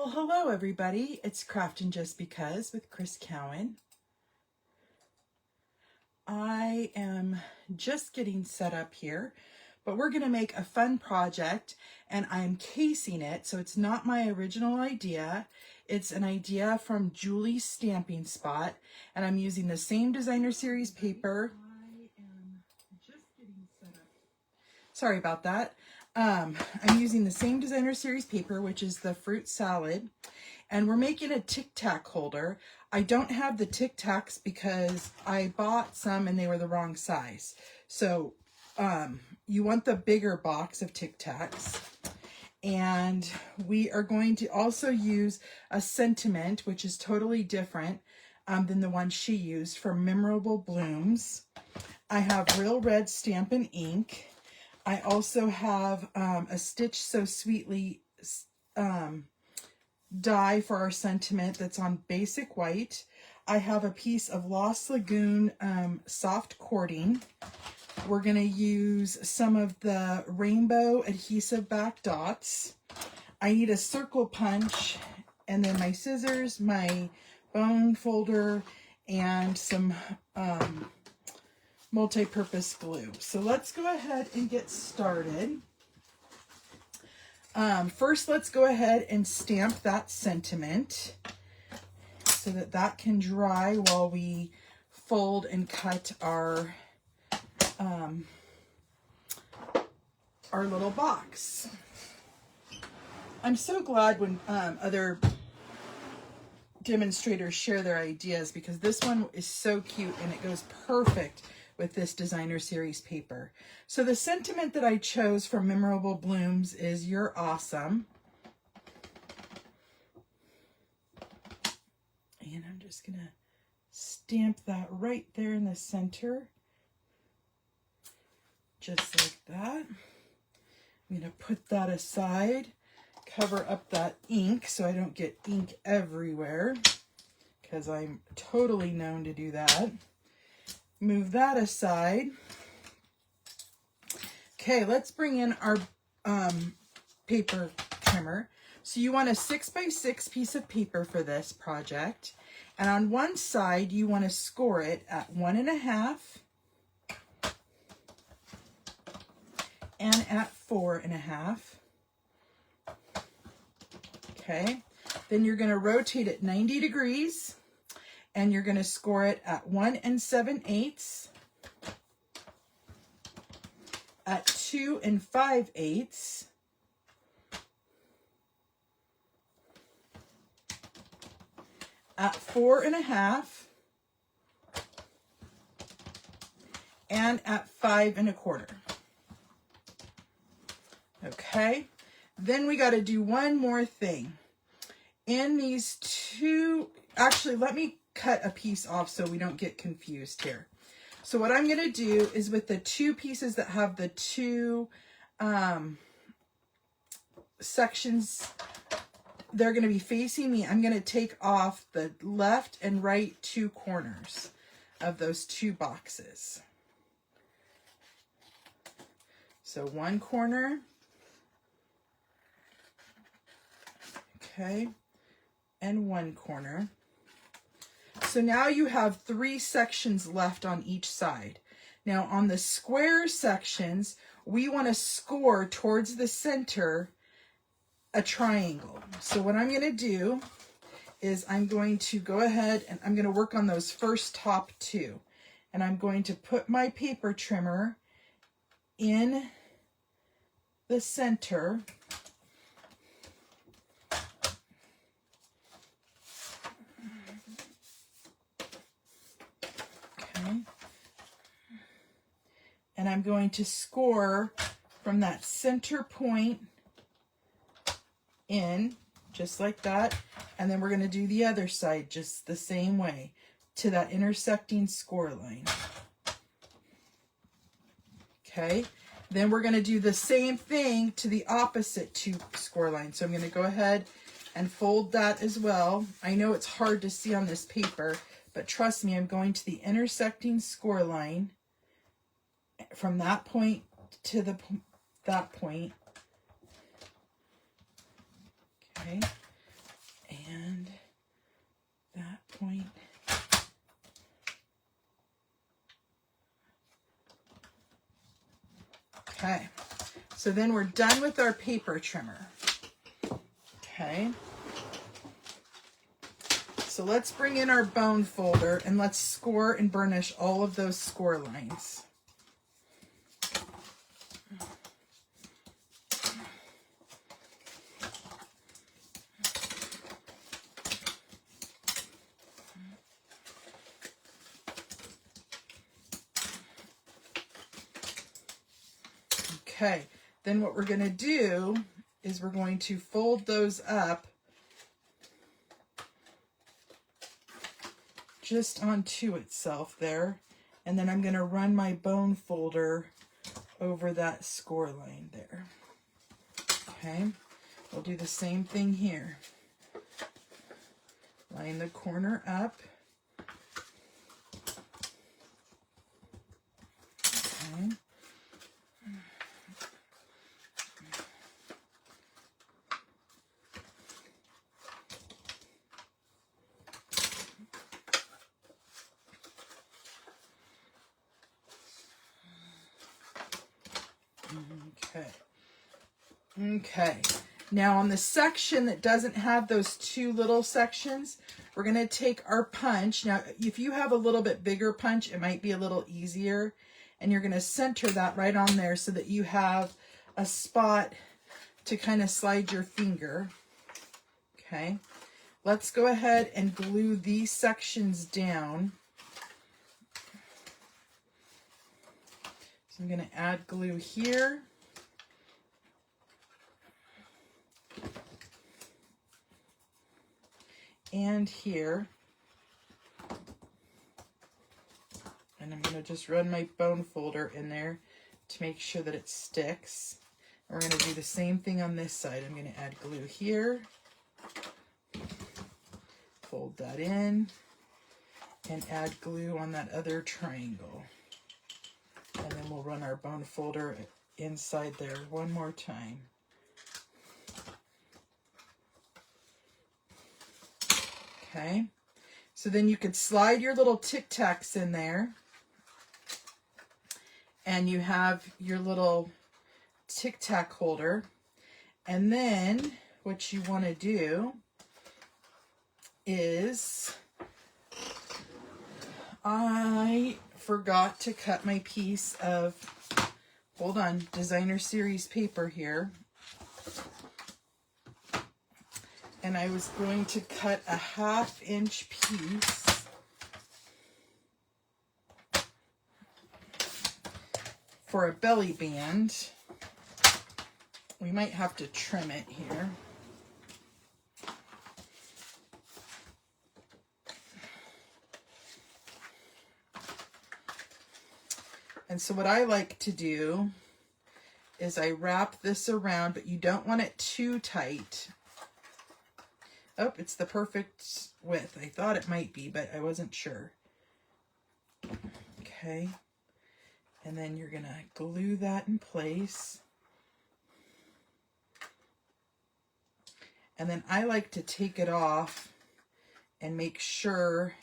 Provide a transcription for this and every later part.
Well, hello everybody. It's Craftin' Just Because with Chris Cowan. I am just getting set up here, but we're going to make a fun project, and I'm casing it, so it's not my original idea. It's an idea from Julie's Stamping Spot, and I'm using the same designer series paper. I am just getting set up. Sorry about that. I'm using the same designer series paper, which is the fruit salad, and we're making a TicTac holder. I don't have the TicTacs because I bought some and they were the wrong size. So you want the bigger box of TicTacs. And we are going to also use a sentiment, which is totally different than the one she used, for Memorable Blooms. I have Real Red Stampin' ink. I also have a Stitch So Sweetly die for our sentiment that's on basic white. I have a piece of Lost Lagoon soft cording. We're going to use some of the rainbow adhesive back dots. I need a circle punch, and then my scissors, my bone folder, and some multi-purpose glue. So let's go ahead and get started. First, let's go ahead and stamp that sentiment so that that can dry while we fold and cut our little box. I'm so glad when other demonstrators share their ideas, because this one is so cute and it goes perfect with this designer series paper. So the sentiment that I chose for Memorable Blooms is "You're Awesome." And I'm just gonna stamp that right there in the center. Just like that. I'm gonna put that aside, cover up that ink so I don't get ink everywhere, because I'm totally known to do that. Move that aside. Okay, let's bring in our paper trimmer. So you want a 6x6 piece of paper for this project. And on one side, you want to score it at 1.5 and at 4.5. Okay, then you're going to rotate it 90 degrees. And you're going to score it at 1 7/8, at 2 5/8, at 4.5, and at 5 1/4. Okay, then we got to do one more thing. In these two, actually, let me cut a piece off so we don't get confused here. So what I'm going to do is, with the two pieces that have the two sections, they're going to be facing me. I'm going to take off the left and right two corners of those two boxes. So one corner. Okay. And one corner. So now you have 3 sections left on each side. Now on the square sections, we want to score towards the center a triangle. So what I'm going to do is I'm going to go ahead and I'm going to work on those first top 2. And I'm going to put my paper trimmer in the center. And I'm going to score from that center point in, just like that. And then we're going to do the other side just the same way, to that intersecting score line. Okay, then we're going to do the same thing to the opposite 2 score lines. So I'm going to go ahead and fold that as well. I know it's hard to see on this paper, but trust me, I'm going to the intersecting score line from that point to that point. Okay, point. Okay, so then we're done with our paper trimmer. Okay, so let's bring in our bone folder and let's score and burnish all of those score lines. Okay, then what we're going to do is we're going to fold those up just onto itself there, and then I'm going to run my bone folder over that score line there. Okay, we'll do the same thing here. Line the corner up. Okay. Okay, now on the section that doesn't have those two little sections, we're going to take our punch. Now, if you have a little bit bigger punch, it might be a little easier. And you're going to center that right on there so that you have a spot to kind of slide your finger. Okay, let's go ahead and glue these sections down. So I'm going to add glue here. And here. And I'm going to just run my bone folder in there to make sure that it sticks. And we're going to do the same thing on this side. I'm going to add glue here. Fold that in. And add glue on that other triangle. And then we'll run our bone folder inside there one more time. Okay, so then you could slide your little TicTacs in there, and you have your little TicTac holder. And then what you want to do is, I forgot to cut my piece of, hold on, designer series paper here. And I was going to cut a 1/2 inch piece for a belly band. We might have to trim it here. And so what I like to do is I wrap this around, but you don't want it too tight. Oh, it's the perfect width. I thought it might be, but I wasn't sure. Okay. And then you're going to glue that in place. And then I like to take it off and make sure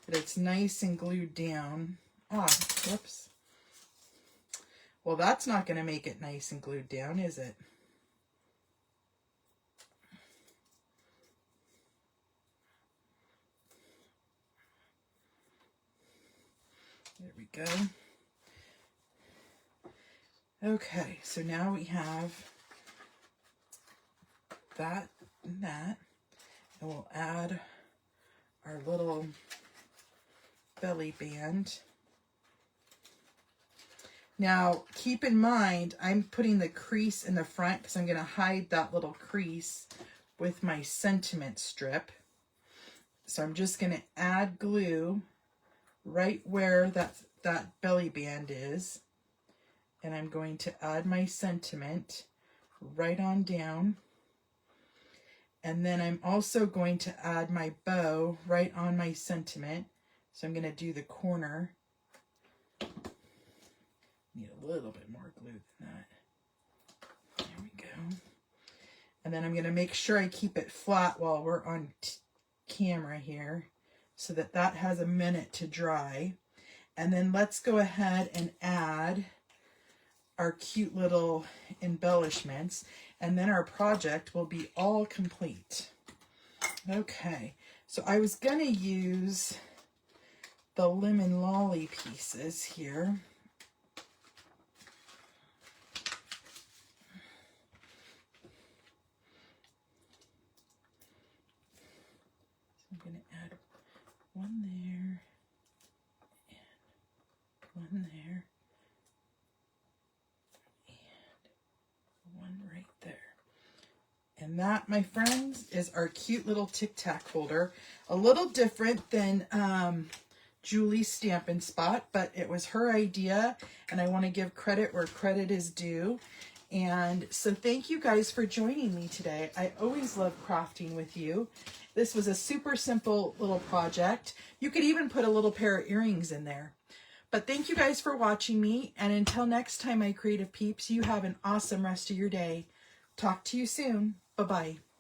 that it's nice and glued down. Ah, whoops. Well, that's not going to make it nice and glued down, is it? There we go. Okay, so now we have that and that. And we'll add our little belly band. Now, keep in mind, I'm putting the crease in the front because I'm going to hide that little crease with my sentiment strip. So I'm just going to add glue right where that belly band is. And I'm going to add my sentiment right on down. And then I'm also going to add my bow right on my sentiment. So I'm going to do the corner. Need a little bit more glue than that. There we go. And then I'm going to make sure I keep it flat while we're on camera here, so that that has a minute to dry. And then let's go ahead and add our cute little embellishments, and then our project will be all complete. Okay, so I was gonna use the lemon lolly pieces here. So I'm gonna add one there and one there and one right there. And that, my friends, is our cute little TicTac holder. A little different than Julie's Stampin' Spot, but it was her idea, and I want to give credit where credit is due. And so thank you guys for joining me today. I always love crafting with you. This was a super simple little project. You could even put a little pair of earrings in there. But thank you guys for watching me, and until next time, my creative peeps, you have an awesome rest of your day. Talk to you soon. Bye-bye.